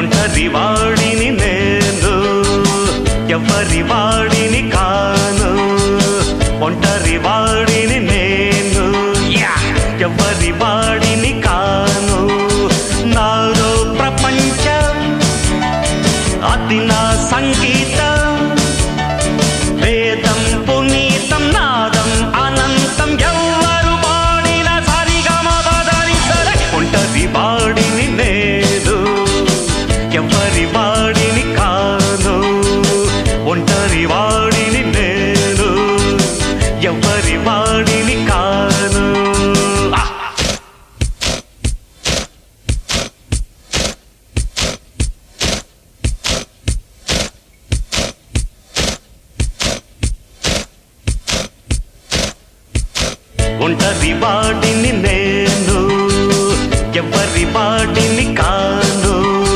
ఒంటరి వాడిని నేను, ఎవరి వాడిని కాను. ఒంటరి వాడిని నేను, ఎవరి వాడిని కాను. నాలో ప్రపంచం అది నా సంగీతం, వేదం పునీతం నాదం అనంతం. ఎవ్వరు వాడిన సరిగమదని సరే. ఒంటరి వాడిని నేను, ఎవరి వాడిని కాను. ఒంటరి వాడిని నేను, ఎవరి వాడిని కాను. ఒంటరి వాడిని నేను, ఎవరి వాడిని